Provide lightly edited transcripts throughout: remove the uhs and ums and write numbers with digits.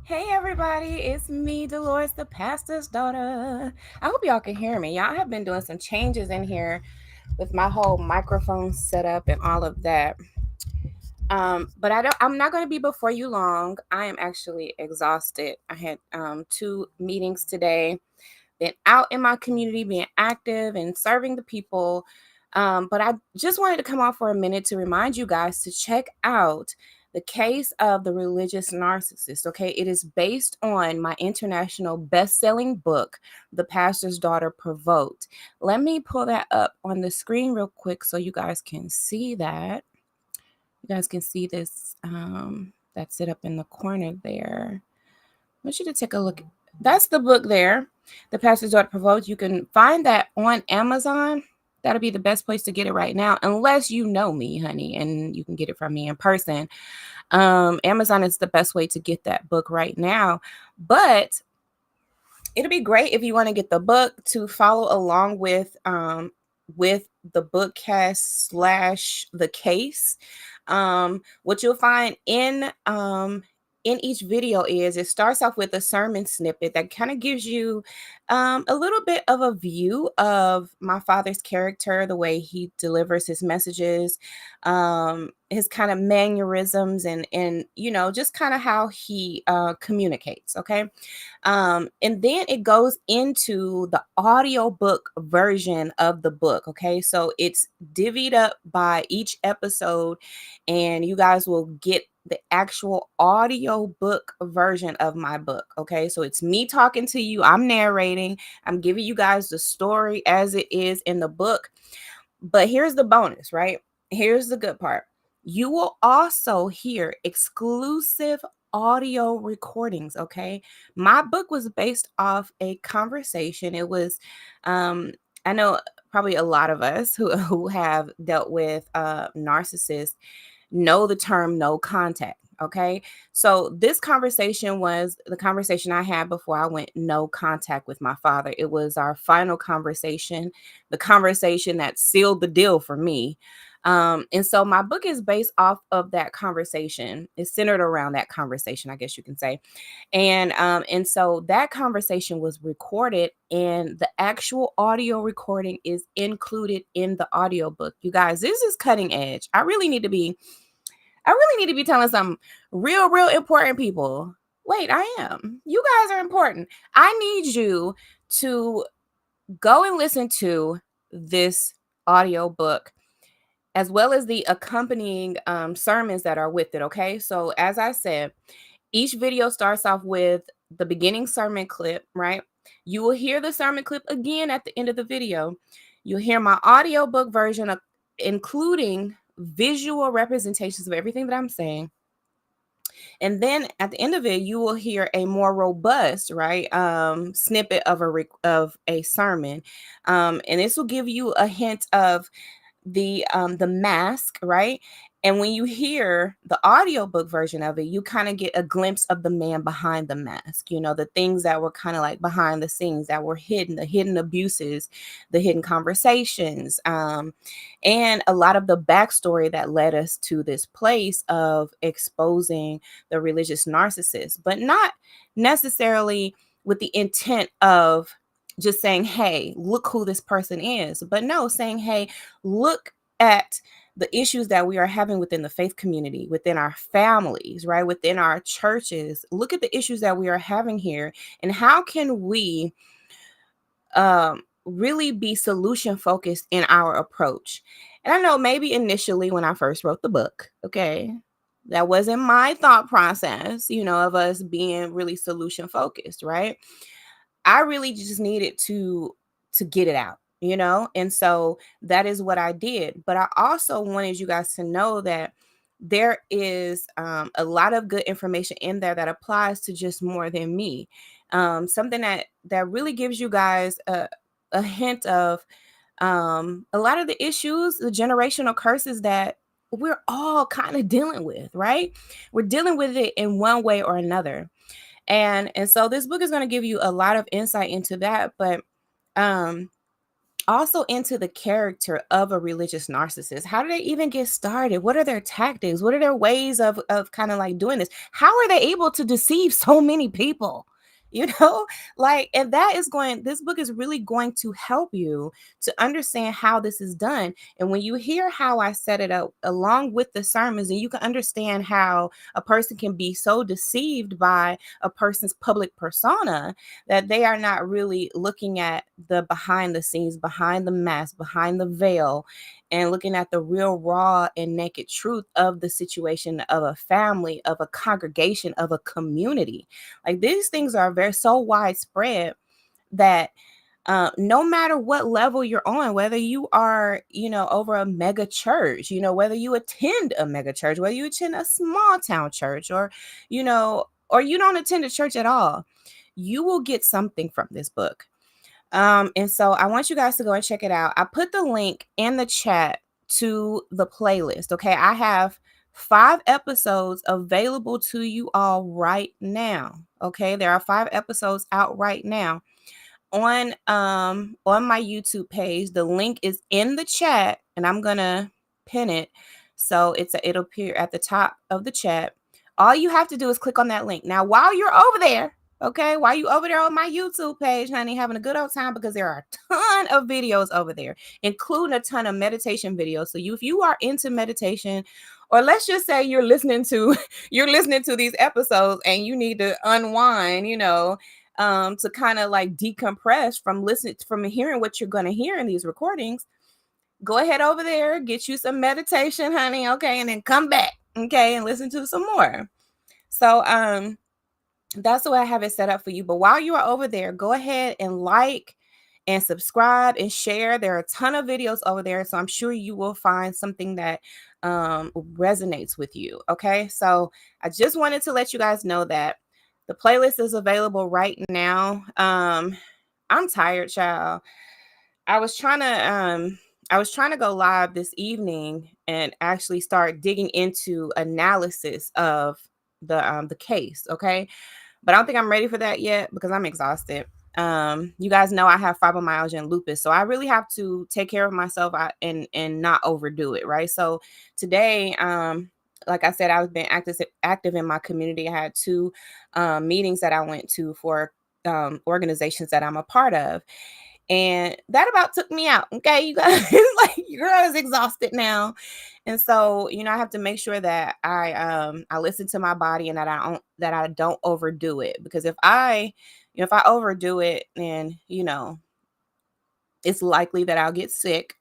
Hey everybody, it's me, Delores, the pastor's daughter. I hope y'all can hear me. Y'all have been doing some changes in here with my whole microphone setup and all of that. But I'm not going to be before you long. I am actually exhausted. I had two meetings today, been out in my community, being active and serving the people. But I just wanted to come on for a minute to remind you guys to check out the case of the religious narcissist. Okay, it is based on my international best-selling book, The Pastor's Daughter Provoked. Let me pull that up on the screen real quick so you guys can see that. You guys can see this. That's it up in the corner there. I want you to take a look. That's the book there, The Pastor's Daughter Provoked. You can find that on Amazon. That'll be the best place to get it right now, unless you know me, honey, and you can get it from me in person. Amazon is the best way to get that book right now. But it'll be great if you want to get the book to follow along with the bookcast slash the case. What you'll find in each video is it starts off with a sermon snippet that kind of gives you a little bit of a view of my father's character, the way he delivers his messages, his kind of mannerisms, and just kind of how he communicates. Okay. And then it goes into the audiobook version of the book. Okay. So it's divvied up by each episode, and you guys will get the actual audio book version of my book. Okay. So it's me talking to you. I'm narrating. I'm giving you guys the story as it is in the book. But here's the bonus, right? Here's the good part. You will also hear exclusive audio recordings. Okay. My book was based off a conversation. It was, I know probably a lot of us who have dealt with narcissists know the term no contact. Okay. So this conversation was the conversation I had before I went no contact with my father. It was our final conversation, the conversation that sealed the deal for me. And so my book is based off of that conversation. It's centered around that conversation, I guess you can say. And so that conversation was recorded, and the actual audio recording is included in the audiobook. You guys, this is cutting edge. I really need to be telling some real important people. Wait, I am. You guys are important. I need you to go and listen to this audio book as well as the accompanying sermons that are with it. Okay. So, as I said, each video starts off with the beginning sermon clip, right? You will hear the sermon clip again at the end of the video. You'll hear my audiobook version, including visual representations of everything that I'm saying. And then at the end of it, you will hear a more robust, right, snippet of a sermon, and this will give you a hint of the mask, right? And when you hear the audiobook version of it, you kind of get a glimpse of the man behind the mask, the things that were kind of like behind the scenes that were hidden, the hidden abuses, the hidden conversations, and a lot of the backstory that led us to this place of exposing the religious narcissist, but not necessarily with the intent of just saying, hey, look who this person is. But no, saying, hey, look at the issues that we are having within the faith community, within our families, right? Within our churches. Look at the issues that we are having here. And how can we really be solution focused in our approach? And I know maybe initially when I first wrote the book, okay, that wasn't my thought process, of us being really solution focused, right? I really just needed to get it out, And so that is what I did. But I also wanted you guys to know that there is a lot of good information in there that applies to just more than me. Something that really gives you guys a hint of a lot of the issues, the generational curses that we're all kind of dealing with, right? We're dealing with it in one way or another. And so this book is going to give you a lot of insight into that. But um also into the character of a religious narcissist. How do they even get started? What are their tactics? What are their ways of kind of like doing this? How are they able to deceive so many people? You know, like, and that is going, this book is really going to help you to understand how this is done. And when you hear how I set it up along with the sermons, and you can understand how a person can be so deceived by a person's public persona that they are not really looking at the behind the scenes, behind the mask, behind the veil, and looking at the real raw and naked truth of the situation of a family, of a congregation, of a community. Like, these things are very so widespread that no matter what level you're on, whether you are, over a mega church, whether you attend a mega church, whether you attend a small town church, or you don't attend a church at all, you will get something from this book. And so I want you guys to go and check it out. I put the link in the chat to the playlist. Okay. I have 5 episodes available to you all right now. Okay. There are 5 episodes out right now on my YouTube page. The link is in the chat, and I'm gonna pin it so it'll appear at the top of the chat. All you have to do is click on that link. Now, while you're over there, okay, while you over there on my YouTube page, honey, having a good old time, because there are a ton of videos over there, including a ton of meditation videos. So if you are into meditation, or let's just say you're listening to these episodes and you need to unwind, to kind of like decompress from hearing what you're going to hear in these recordings, go ahead over there, get you some meditation, honey, okay, and then come back, okay, and listen to some more. So that's the way I have it set up for you. But while you are over there, go ahead and like and subscribe and share. There are a ton of videos over there, so I'm sure you will find something that resonates with you. Okay, so I just wanted to let you guys know that the playlist is available right now. I'm tired, child. I was trying to go live this evening and actually start digging into analysis of the case, okay? But I don't think I'm ready for that yet because I'm exhausted. You guys know I have fibromyalgia and lupus, so I really have to take care of myself and not overdo it, right? So today, like I said, I've been active in my community. I had 2 meetings that I went to for organizations that I'm a part of. And that about took me out. Okay, you guys, like, your girl is exhausted now. And so, I have to make sure that I listen to my body and that I don't overdo it. Because if I overdo it, then it's likely that I'll get sick.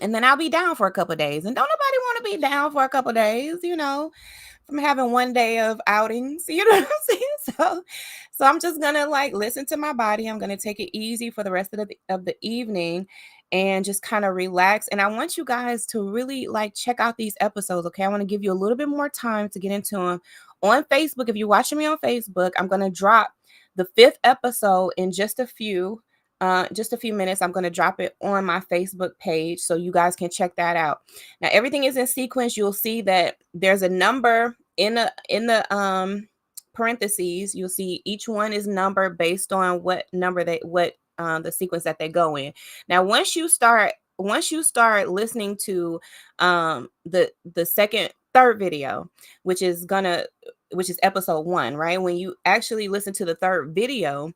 And then I'll be down for a couple of days. And don't nobody want to be down for a couple of days, from having one day of outings. You know what I'm saying? So I'm just gonna like listen to my body. I'm gonna take it easy for the rest of the evening and just kind of relax. And I want you guys to really like check out these episodes. Okay, I want to give you a little bit more time to get into them on Facebook. If you're watching me on Facebook, I'm gonna drop the 5th episode in just a few minutes. I'm going to drop it on my Facebook page so you guys can check that out. Now, everything is in sequence. You'll see that there's a number in the parentheses. You'll see each one is numbered based on what number the sequence that they go in. Now, once you start listening to the third video, which is episode 1, right? When you actually listen to the third video,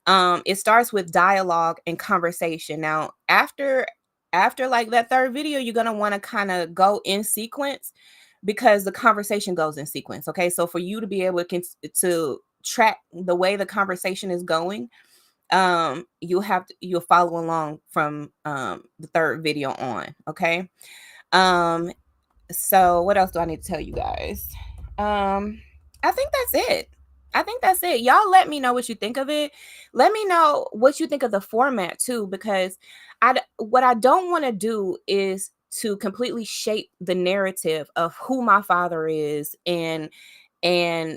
it starts with dialogue and conversation. Now, after like that third video, you're going to want to kind of go in sequence because the conversation goes in sequence. Okay. So for you to be able to track the way the conversation is going, you'll follow along from the third video on. Okay. So what else do I need to tell you guys? I think that's it. Y'all let me know what you think of it. Let me know what you think of the format too, because what I don't want to do is to completely shape the narrative of who my father is and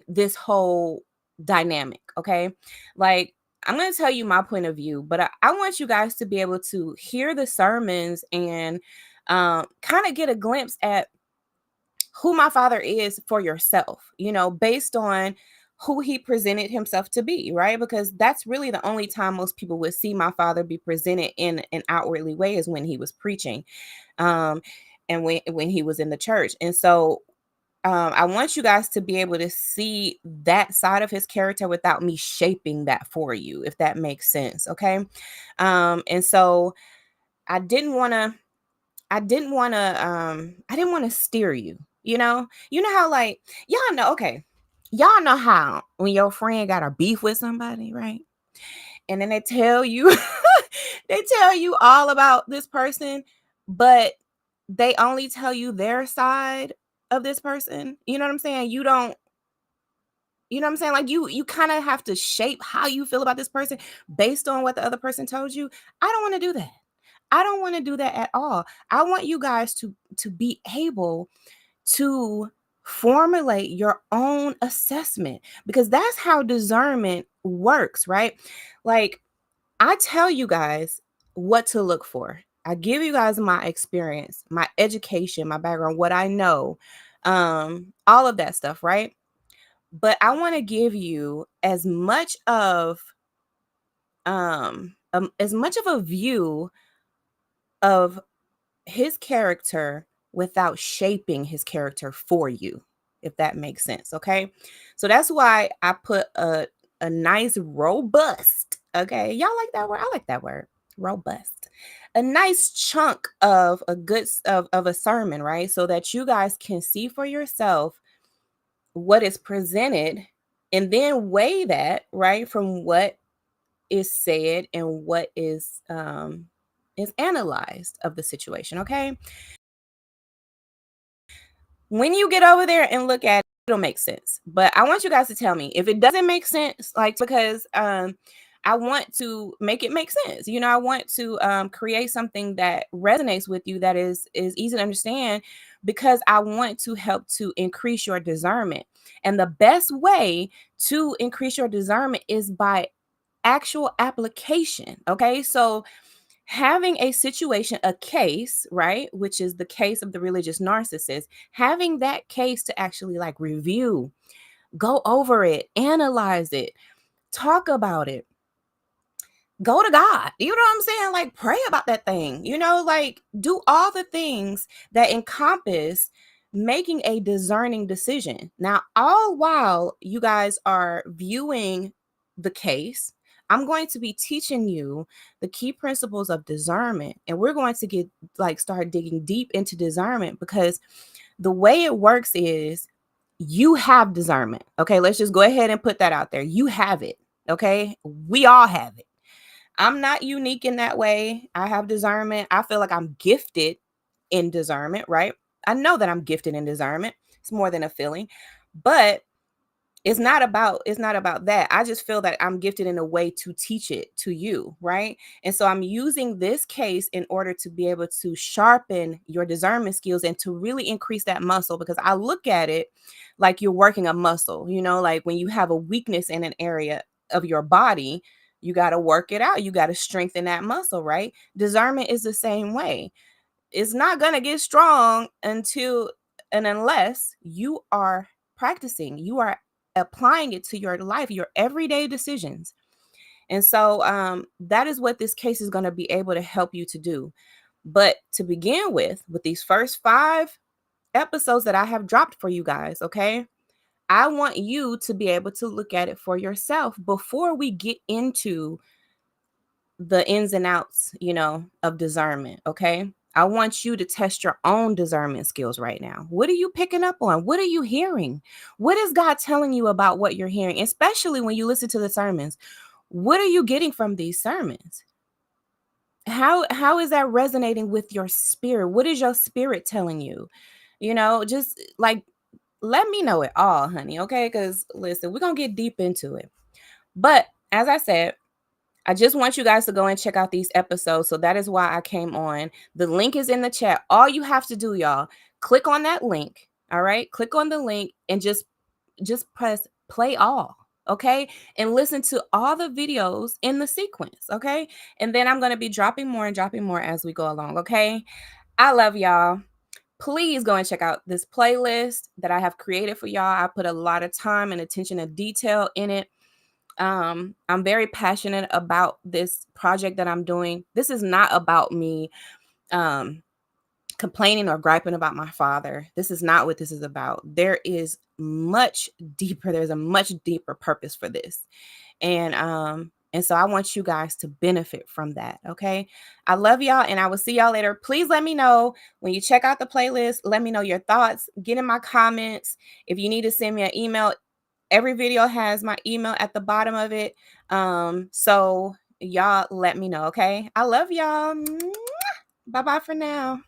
this whole dynamic. Okay. Like, I'm going to tell you my point of view, but I want you guys to be able to hear the sermons and kind of get a glimpse at who my father is for yourself, based on who he presented himself to be, right? Because that's really the only time most people would see my father be presented in an outwardly way is when he was preaching, um, and when he was in the church. And so I want you guys to be able to see that side of his character without me shaping that for you, if that makes sense. Okay. And so I didn't want to, I didn't want to steer you, you know how like, okay. Y'all know how when your friend got a beef with somebody, right? And then they tell you, they tell you all about this person, but they only tell you their side of this person. You know what I'm saying? You know what I'm saying? Like you kind of have to shape how you feel about this person based on what the other person told you. I don't want to do that. I don't want to do that at all. I want you guys to be able to formulate your own assessment, because that's how discernment works, right? Like I tell you guys what to look for. I give you guys my experience, my education, my background, what I know, all of that stuff, right? But I want to give you as much of a view of his character without shaping his character for you, if that makes sense. Okay. So that's why I put a nice robust, okay. Y'all like that word? I like that word. Robust. A nice chunk of of a sermon, right? So that you guys can see for yourself what is presented and then weigh that, right, from what is said and what is analyzed of the situation. Okay. When you get over there and look at it, it'll make sense. But I want you guys to tell me if it doesn't make sense, like because I want to make it make sense. I want to create something that resonates with you, that is easy to understand, because I want to help to increase your discernment. And the best way to increase your discernment is by actual application. Okay. So having a situation, a case, right, which is the case of the religious narcissist, having that case to actually like review, go over it, analyze it, talk about it, go to God. You know what I'm saying? Like pray about that thing, like do all the things that encompass making a discerning decision. Now, all while you guys are viewing the case, I'm going to be teaching you the key principles of discernment. And we're going to start digging deep into discernment, because the way it works is you have discernment. Okay, let's just go ahead and put that out there. You have it. Okay, we all have it. I'm not unique in that way. I have discernment. I feel like I'm gifted in discernment, right? I know that I'm gifted in discernment. It's more than a feeling. But it's not about that. I just feel that I'm gifted in a way to teach it to you, right? And so I'm using this case in order to be able to sharpen your discernment skills and to really increase that muscle, because I look at it like you're working a muscle, like when you have a weakness in an area of your body, you got to work it out. You got to strengthen that muscle, right? Discernment is the same way. It's not going to get strong until and unless you are practicing, you are applying it to your life, your everyday decisions. And so that is what this case is going to be able to help you to do. But to begin with these first 5 episodes that I have dropped for you guys, okay? I want you to be able to look at it for yourself before we get into the ins and outs, of discernment, okay? I want you to test your own discernment skills right now. What are you picking up on? What are you hearing? What is God telling you about what you're hearing, especially when you listen to the sermons? What are you getting from these sermons? How is that resonating with your spirit? What is your spirit telling you? Just like let me know it all, honey, okay? Cuz listen, we're going to get deep into it. But as I said, I just want you guys to go and check out these episodes. So that is why I came on. The link is in the chat. All you have to do, y'all, click on that link. All right. Click on the link and just press play all. Okay. And listen to all the videos in the sequence. Okay. And then I'm going to be dropping more and dropping more as we go along. Okay. I love y'all. please go and check out this playlist that I have created for y'all. I put a lot of time and attention to detail in it. I'm very passionate about this project that I'm doing. This is not about me um, complaining or griping about my father. This is not what this is about. There is much deeper. There's a much deeper purpose for this. And so I want you guys to benefit from that. Okay. I love y'all and I will see y'all later. Please let me know when you check out the playlist. Let me know your thoughts. Get in my comments. If you need to send me an email, every video has my email at the bottom of it. So y'all let me know. Okay. I love y'all. Bye bye for now.